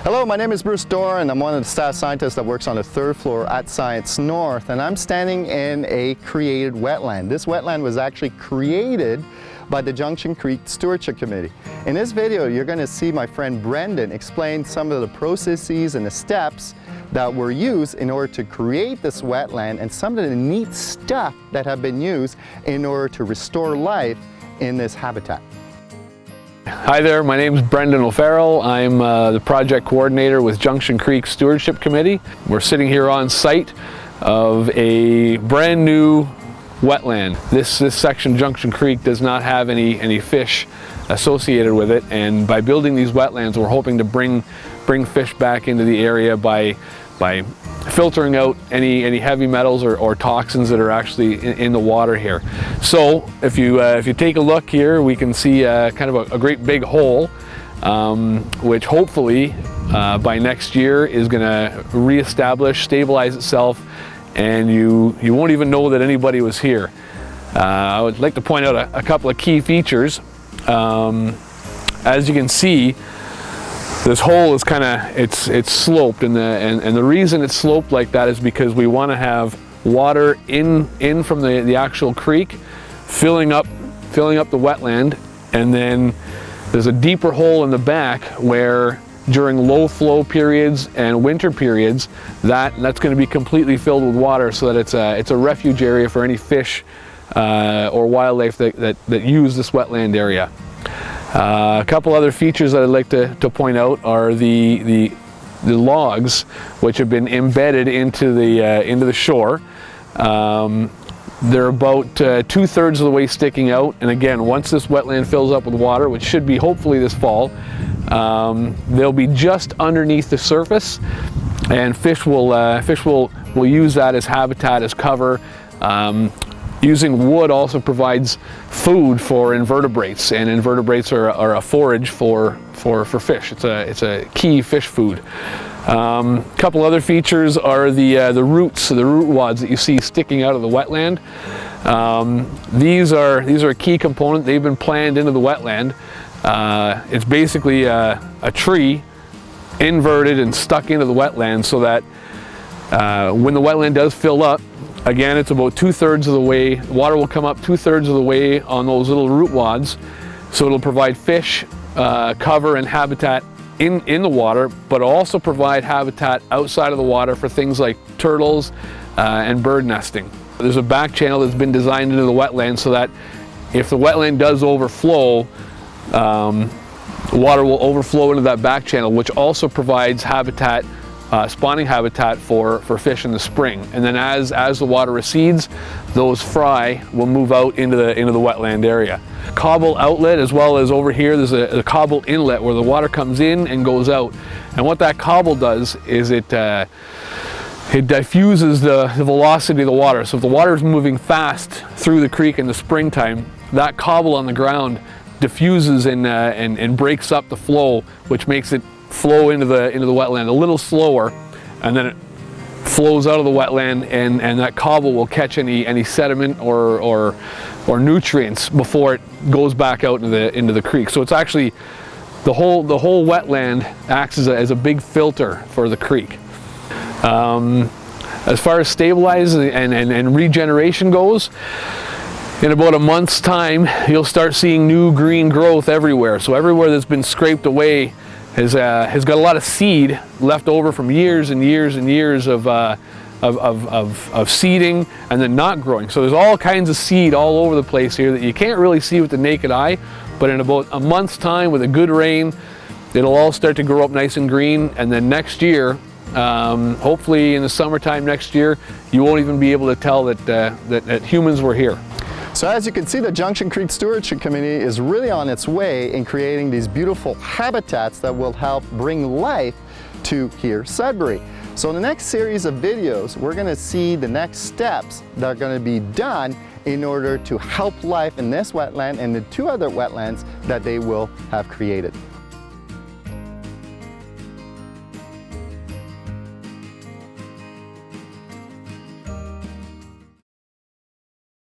Hello, my name is Bruce Dorr and I'm one of the staff scientists that works on the third floor at Science North, and I'm standing in a created wetland. This wetland was actually created by the Junction Creek Stewardship Committee. In this video, you're going to see my friend Brendan explain some of the processes and the steps that were used in order to create this wetland and some of the neat stuff that have been used in order to restore life in this habitat. Hi there, my name is Brendan O'Farrell. I'm the project coordinator with Junction Creek Stewardship Committee. We're sitting here on site of a brand new wetland. This section of Junction Creek does not have any fish associated with it, and by building these wetlands we're hoping to bring fish back into the area by filtering out any heavy metals or toxins that are actually in the water here. So if you take a look here, we can see kind of a great big hole, which hopefully by next year is going to reestablish, stabilize itself, and you won't even know that anybody was here. I would like to point out a couple of key features. As you can see, this hole is it's sloped, and the reason it's sloped like that is because we want to have water in from the actual creek, filling up the wetland, and then there's a deeper hole in the back where during low flow periods and winter periods that's going to be completely filled with water, so that it's a refuge area for any fish or wildlife that use this wetland area. A couple other features that I'd like to point out are the logs, which have been embedded into the shore. They're about 2/3 of the way sticking out, and again, once this wetland fills up with water, which should be hopefully this fall, they'll be just underneath the surface, and fish will use that as habitat, as cover. Using wood also provides food for invertebrates, and invertebrates are a forage for fish. It's a key fish food. Couple other features are the roots, the root wads that you see sticking out of the wetland. These are a key component. They've been planted into the wetland. It's basically a tree inverted and stuck into the wetland, so that when the wetland does fill up, again, it's about 2/3 of the way. Water will come up 2/3 of the way on those little root wads, so it'll provide fish cover and habitat in the water, but also provide habitat outside of the water for things like turtles and bird nesting. There's a back channel that's been designed into the wetland so that if the wetland does overflow, water will overflow into that back channel, which also provides habitat, spawning habitat for fish in the spring. And then as the water recedes, those fry will move out into the wetland area. Cobble outlet, as well as over here there's a cobble inlet where the water comes in and goes out. And what that cobble does is it diffuses the velocity of the water. So if the water is moving fast through the creek in the springtime, that cobble on the ground diffuses and breaks up the flow, which makes it flow into the wetland a little slower, and then it flows out of the wetland, and that cobble will catch any sediment or nutrients before it goes back out into the creek. So it's actually the whole wetland acts as a big filter for the creek. As far as stabilize and regeneration goes, in about a month's time you'll start seeing new green growth everywhere. So everywhere that's been scraped away has got a lot of seed left over from years and years and years of seeding and then not growing. So there's all kinds of seed all over the place here that you can't really see with the naked eye, but in about a month's time with a good rain, it'll all start to grow up nice and green, and then next year, hopefully in the summertime next year, you won't even be able to tell that humans were here. So as you can see, the Junction Creek Stewardship Committee is really on its way in creating these beautiful habitats that will help bring life to here, Sudbury. So in the next series of videos, we're going to see the next steps that are going to be done in order to help life in this wetland and the two other wetlands that they will have created.